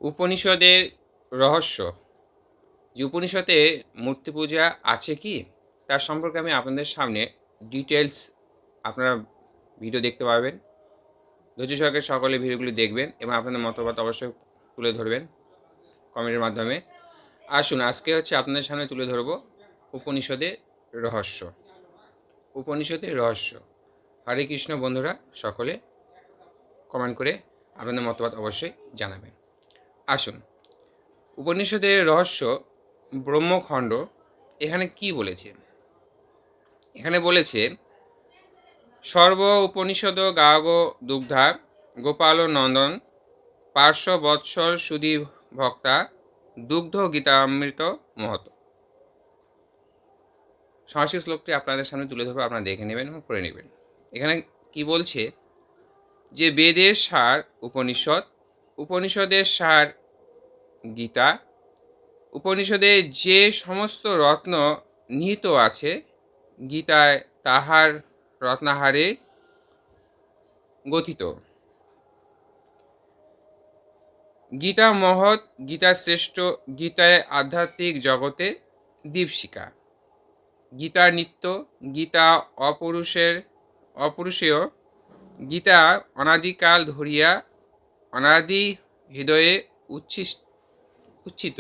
উপনিষদের রহস্য, যে উপনিষদে মূর্তি পূজা আছে কি তার সম্পর্কে আমি আপনাদের সামনে ডিটেলস আপনারা ভিডিও দেখতে পাবেন। ধৈর্য সহকারে সকলে ভিডিওগুলি দেখবেন এবং আপনাদের মতামত অবশ্যই তুলে ধরবেন কমেন্টের মাধ্যমে। আসুন আজকে আপনাদের সামনে তুলে ধরব উপনিষদের রহস্য। উপনিষদের রহস্য। হরে কৃষ্ণ বন্ধুরা, সকলে কমেন্ট করে আপনাদের মতামত অবশ্যই জানাবেন। আসুন, উপনিষদের রহস্য ব্রহ্মখণ্ড এখানে কি বলেছে? এখানে বলেছে, সর্ব উপনিষদ গাগ দুগ্ধা গোপাল নন্দন পার্শ্ব বৎসল সুধী ভক্তা দুগ্ধ গীতামৃত মহৎ। সংস্কৃত শ্লোকটি আপনাদের সামনে তুলে ধরবো, আপনারা দেখে নেবেন এবং পড়ে নেবেন। এখানে কি বলছে যে বেদের সার উপনিষদ, উপনিষদের সার গীতা, উপনিষদে যে সমস্ত রত্ন নিহিত আছে গীতায় তাহার রত্নাহারে গঠিত। গীতা মহৎ, গীতা শ্রেষ্ঠ, গীতায় আধ্যাত্মিক জগতে দীপশিখা। গীতা নিত্য, গীতা অপরুষেয়, গীতা অনাদিকাল ধরিয়া অনাদি হৃদয়ে উচ্ছিত।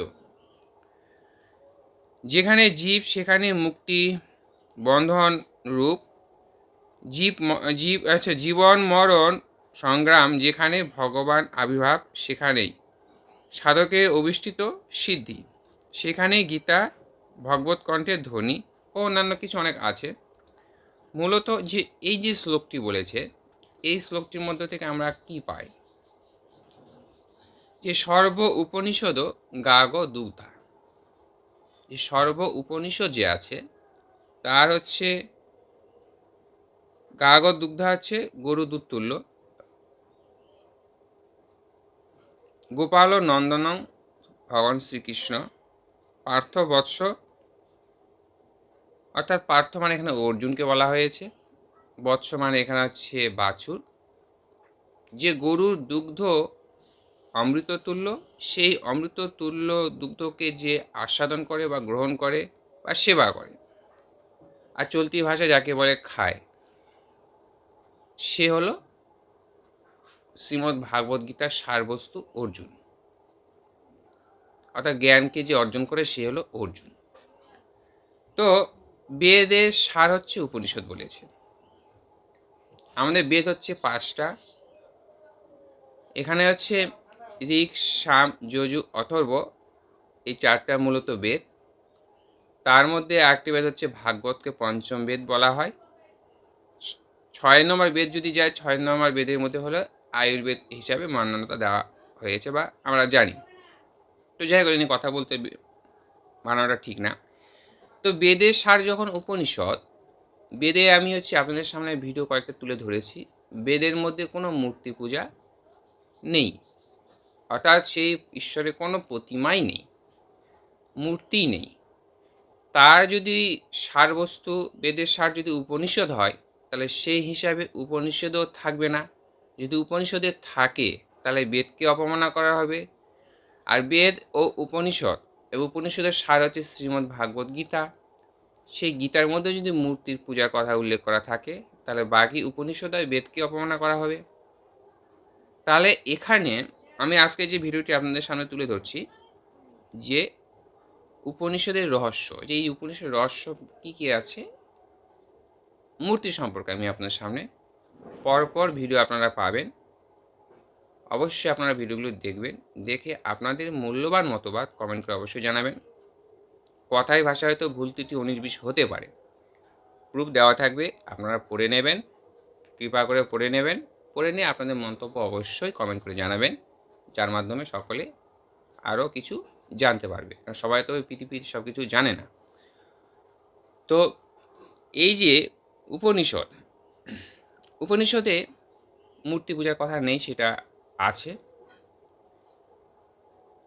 যেখানে জীব সেখানে মুক্তি বন্ধন রূপ, জীবন মরণ সংগ্রাম যেখানে ভগবান আবির্ভাব সেখানেই সাধকে অভিষ্ঠিত সিদ্ধি, সেখানে গীতা ভগবত কণ্ঠের ধ্বনি ও অন্যান্য কিছু অনেক আছে। মূলত যে এই যে শ্লোকটি বলেছে, এই শ্লোকটির মধ্য থেকে আমরা কি পাই? যে সর্ব উপনিষদ গাগ দুগ্ধা, যে সর্ব উপনিষদ যে আছে তার গাগ দুগ্ধা হচ্ছে গরু দুধ তুল্য, গোপাল নন্দনং ভগবান শ্রীকৃষ্ণ, পার্থ বৎস অর্থাৎ পার্থ মানে এখানে অর্জুনকে বলা হয়েছে, বৎস মানে এখানে বাছুর, যে গরুর দুগ্ধ অমৃততুল্য, সেই অমৃততুল্য দুগ্ধকে যে আস্বাদন করে বা গ্রহণ করে বা সেবা করে, আর চলতি ভাষায় যাকে বলে খায়, সে হলো শ্রীমদ্ ভাগবত গীতার সারবস্তু অর্জুন। অর্থাৎ জ্ঞানকে যে অর্জন করে সে হলো অর্জুন। তো বেদের সার হচ্ছে উপনিষদ বলেছে। আমাদের বেদ হচ্ছে 5টা। এখানে ঋক, সাম, যজু, অথর্ব, এই 4টা মূলত বেদ। তার মধ্যে একটি বেদ ভাগবতকে পঞ্চম বেদ বলা হয়। 6 নম্বর বেদ যদি যায়, 6 নম্বর বেদের মধ্যে হলো আয়ুর্বেদ হিসাবে মান্যতা দেওয়া হয়েছে বা আমরা জানি। তো যাই হোক, কথা বলতে বানানোটা ঠিক না। তো বেদের সার যখন উপনিষদ, বেদে আমি আপনাদের সামনে ভিডিও কয়েকটা তুলে ধরেছি, বেদের মধ্যে কোনো মূর্তি পূজা নেই, অর্থাৎ সেই ঈশ্বরের কোনো প্রতিমাই নেই, মূর্তি নেই। তার যদি সারবস্তু বেদের সার যদি উপনিষদ হয়, তাহলে সেই হিসাবে উপনিষদও থাকবে না। যদি উপনিষদে থাকে তাহলে বেদকে অপমাননা করা হবে। আর বেদ ও উপনিষদ এবং উপনিষদের সার শ্রীমদ্ ভাগবত গীতা, সেই গীতার মধ্যে যদি মূর্তির পূজার কথা উল্লেখ করা থাকে তাহলে বাকি উপনিষদ আর বেদকে অপমাননা করা হবে। তাহলে এখানে আমি আজকে যে ভিডিওটি আপনাদের সামনে তুলে ধরছি, যে উপনিষদের রহস্য, যে এই উপনিষদের রহস্য কী কী আছে মূর্তি সম্পর্কে আমি আপনার সামনে পরপর ভিডিও আপনারা পাবেন। অবশ্যই আপনারা ভিডিওগুলো দেখবেন, দেখে আপনাদের মূল্যবান মতবাদ কমেন্ট করে অবশ্যই জানাবেন। কথায় ভাষা হয়তো ভুল ত্রুটি 19-20 হতে পারে, প্রুফ দেওয়া থাকবে, আপনারা পড়ে নেবেন, কৃপা করে পড়ে নেবেন। পড়ে নিয়ে আপনাদের মন্তব্য অবশ্যই কমেন্ট করে জানাবেন, যার মাধ্যমে সকলে আরও কিছু জানতে পারবে, কারণ সবাই তো পৃথিবীর সব কিছু জানে না। তো এই যে উপনিষদে মূর্তি পূজার কথা নেই, সেটা আছে।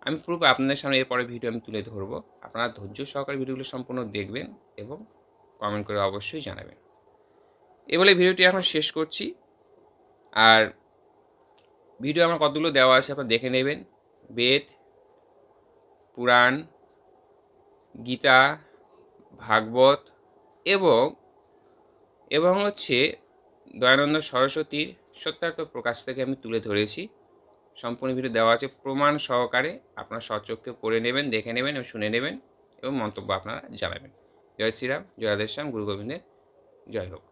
আমি প্রুফ আপনাদের সামনে এরপরে ভিডিও আমি তুলে ধরবো। আপনারা ধৈর্য সহকারে ভিডিওগুলো সম্পূর্ণ দেখবেন এবং কমেন্ট করে অবশ্যই জানাবেন। এই বলে ভিডিওটি এখন শেষ করছি। আর ভিডিও আমার কতগুলো দেওয়া আছে আপনারা দেখে নেবেন, বেদ, পুরাণ, গীতা, ভাগবত এবং হচ্ছে দয়ানন্দ সরস্বতীর সত্যার্থ প্রকাশ থেকে আমি তুলে ধরেছি। সম্পূর্ণ ভিডিও দেওয়া আছে প্রমাণ সহকারে, আপনারা স্বচক্ষে পড়ে নেবেন, দেখে নেবেন এবং শুনে নেবেন এবং মন্তব্য আপনারা জানাবেন। জয় শ্রীরাম, জয় রাধেশ্যাম, গুরু গোবিন্দের জয় হোক।